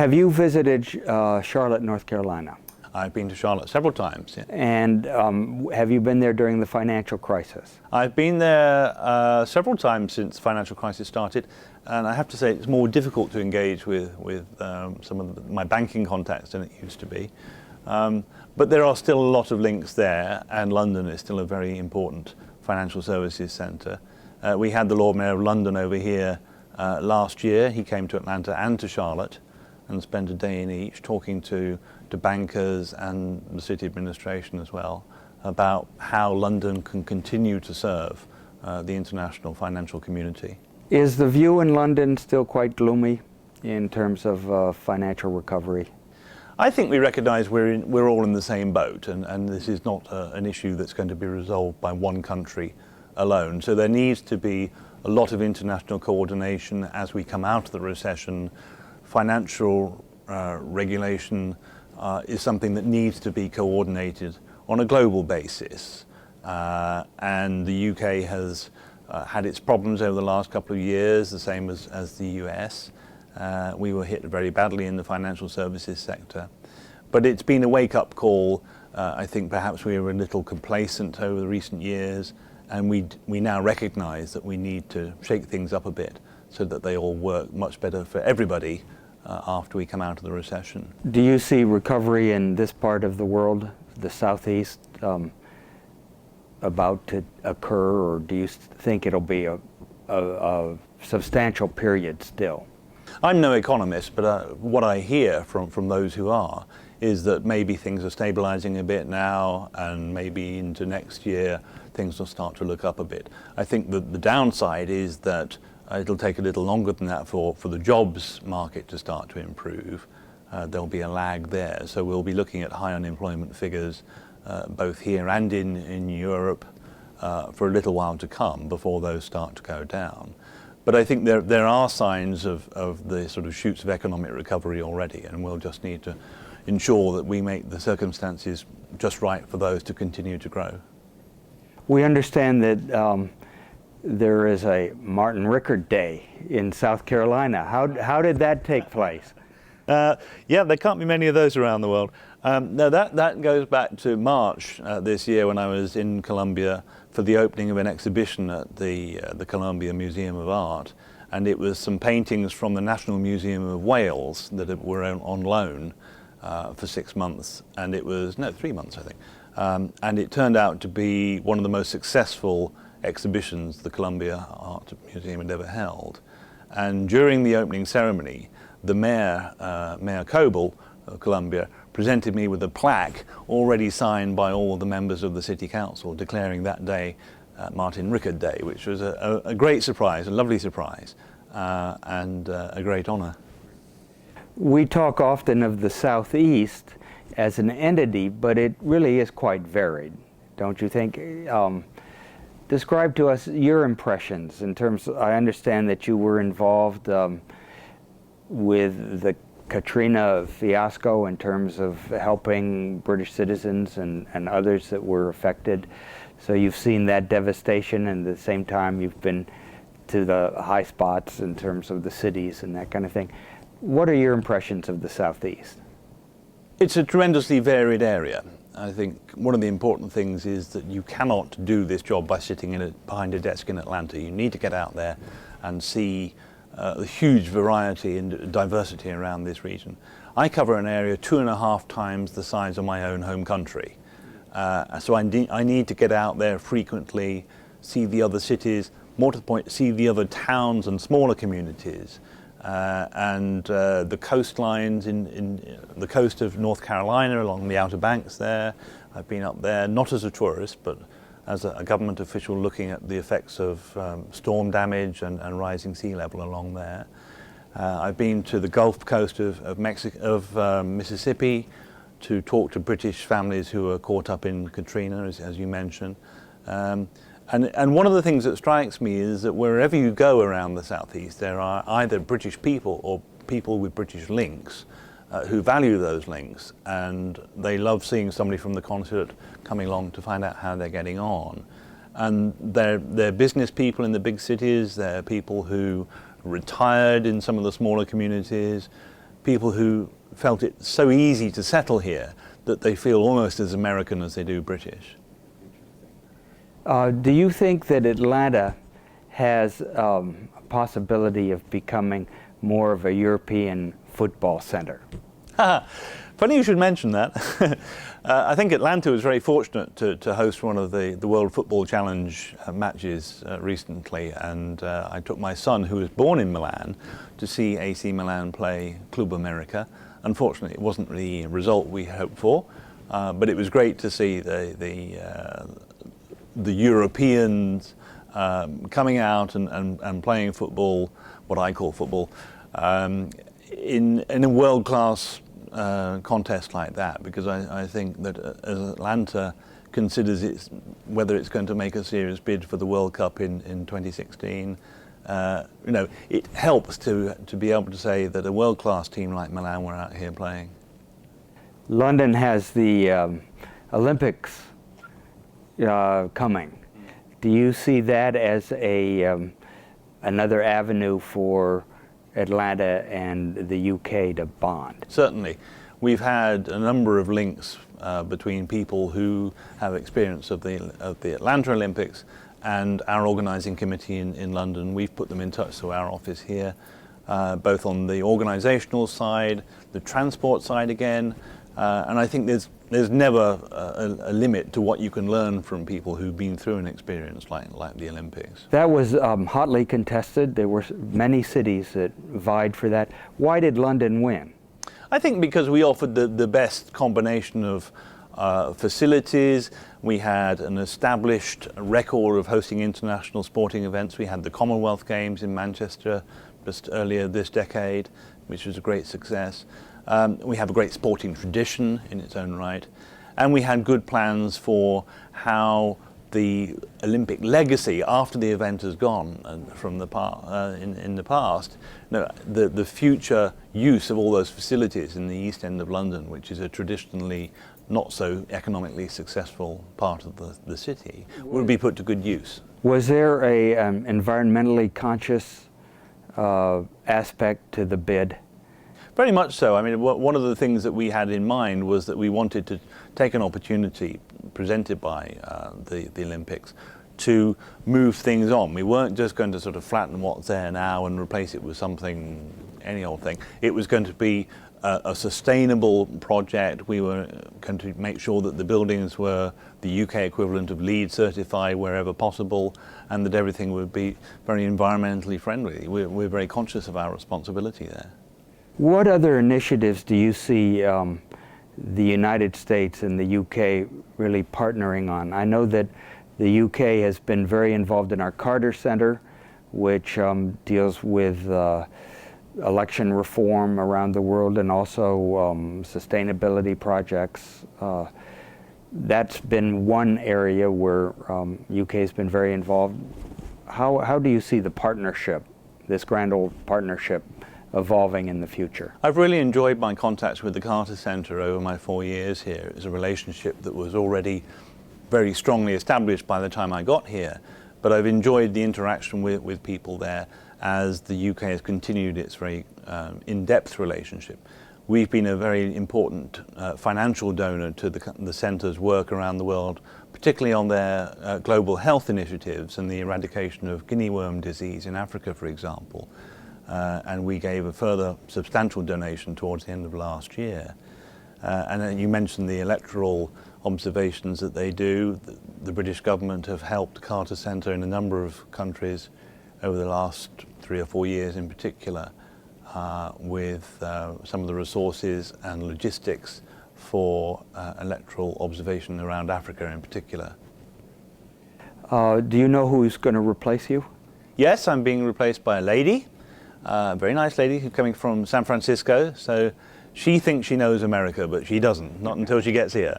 Have you visited Charlotte, North Carolina? I've been to Charlotte several times. Yeah. And have you been there during the financial crisis? I've been there several times since the financial crisis started, and I have to say it's more difficult to engage with some of my banking contacts than it used to be. But there are still a lot of links there, and London is still a very important financial services centre. We had the Lord Mayor of London over here last year. He came to Atlanta and to Charlotte and spent a day in each talking to bankers and the city administration as well about how London can continue to serve the international financial community. Is the view in London still quite gloomy in terms of financial recovery? I think we recognise we're all in the same boat, and this is not an issue that's going to be resolved by one country alone. So there needs to be a lot of international coordination as we come out of the recession. Financial regulation is something that needs to be coordinated on a global basis. And the UK has had its problems over the last couple of years, the same as the US. We were hit very badly in the financial services sector. But it's been a wake-up call. I think perhaps we were a little complacent over the recent years, and we now recognise that we need to shake things up a bit so that they all work much better for everybody after we come out of the recession. Do you see recovery in this part of the world, the Southeast, about to occur, or do you think it'll be a substantial period still? I'm no economist, but what I hear from those who are is that maybe things are stabilizing a bit now, and maybe into next year things will start to look up a bit. I think that the downside is that it'll take a little longer than that for the jobs market to start to improve. There'll be a lag there, so we'll be looking at high unemployment figures both here and in Europe for a little while to come before those start to go down. But I think there are signs of the sort of shoots of economic recovery already, and we'll just need to ensure that we make the circumstances just right for those to continue to grow. We understand that there is a Martin Rickerd Day in South Carolina. How did that take place? Yeah, there can't be many of those around the world. No, that goes back to March this year when I was in Columbia for the opening of an exhibition at the Columbia Museum of Art, and it was some paintings from the National Museum of Wales that were on loan for 6 months, and it was 3 months I think, and it turned out to be one of the most successful exhibitions the Columbia Art Museum had ever held. And during the opening ceremony, the Mayor Coble of Columbia presented me with a plaque already signed by all the members of the City Council declaring that day Martin Rickerd Day, which was a great surprise, a lovely surprise, and a great honour. We talk often of the Southeast as an entity, but it really is quite varied, don't you think? Describe to us your impressions in terms of, I understand that you were involved with the Katrina fiasco in terms of helping British citizens and others that were affected. So you've seen that devastation, and at the same time you've been to the high spots in terms of the cities and that kind of thing. What are your impressions of the Southeast? It's a tremendously varied area. I think one of the important things is that you cannot do this job by sitting behind a desk in Atlanta. You need to get out there and see the huge variety and diversity around this region. I cover an area 2.5 times the size of my own home country. So I need to get out there frequently, see the other cities, more to the point, see the other towns and smaller communities. And the coastlines in the coast of North Carolina along the Outer Banks there. I've been up there, not as a tourist, but as a government official looking at the effects of storm damage and rising sea level along there. I've been to the Gulf Coast of Mississippi to talk to British families who were caught up in Katrina, as you mentioned. And one of the things that strikes me is that wherever you go around the Southeast, there are either British people or people with British links who value those links, and they love seeing somebody from the consulate coming along to find out how they're getting on. And they're business people in the big cities, they're people who retired in some of the smaller communities, people who felt it so easy to settle here that they feel almost as American as they do British. Do you think that Atlanta has a possibility of becoming more of a European football center? Funny you should mention that. I think Atlanta was very fortunate to host one of the World Football Challenge matches recently, and I took my son, who was born in Milan, to see AC Milan play Club America. Unfortunately, it wasn't the result we hoped for, but it was great to see the Europeans coming out and playing football, what I call football, in a world-class contest like that, because I think that as Atlanta considers whether it's going to make a serious bid for the World Cup in 2016, it helps to be able to say that a world-class team like Milan were out here playing. London has the Olympics coming. Do you see that as another avenue for Atlanta and the UK to bond? Certainly. We've had a number of links between people who have experience of the Atlanta Olympics and our organising committee in London. We've put them in touch to our office here, both on the organisational side, the transport side again, and I think there's never a limit to what you can learn from people who've been through an experience like the Olympics. That was hotly contested. There were many cities that vied for that. Why did London win? I think because we offered the best combination of facilities. We had an established record of hosting international sporting events. We had the Commonwealth Games in Manchester just earlier this decade, which was a great success. We have a great sporting tradition in its own right, and we had good plans for how the Olympic legacy after the event has gone from the in the past. The future use of all those facilities in the East End of London, which is a traditionally not so economically successful part of the city, would be put to good use. Was there a environmentally conscious aspect to the bid? Very much so. I mean, one of the things that we had in mind was that we wanted to take an opportunity presented by the Olympics to move things on. We weren't just going to sort of flatten what's there now and replace it with something, any old thing. It was going to be a sustainable project. We were going to make sure that the buildings were the UK equivalent of LEED certified wherever possible, and that everything would be very environmentally friendly. We're very conscious of our responsibility there. What other initiatives do you see the United States and the UK really partnering on? I know that the UK has been very involved in our Carter Center, which deals with election reform around the world and also sustainability projects. That's been one area where UK has been very involved. How do you see the partnership, this grand old partnership, evolving in the future? I've really enjoyed my contacts with the Carter Center over my 4 years here. It was a relationship that was already very strongly established by the time I got here, but I've enjoyed the interaction with people there as the UK has continued its very in-depth relationship. We've been a very important financial donor to the centre's work around the world, particularly on their global health initiatives and the eradication of guinea worm disease in Africa, for example. And we gave a further substantial donation towards the end of last year. And then you mentioned the electoral observations that they do. The British government have helped Carter Center in a number of countries over the last 3 or 4 years in particular with some of the resources and logistics for electoral observation around Africa in particular. Do you know who's going to replace you? Yes, I'm being replaced by a lady. A very nice lady who's coming from San Francisco, so she thinks she knows America, but she doesn't, not until she gets here.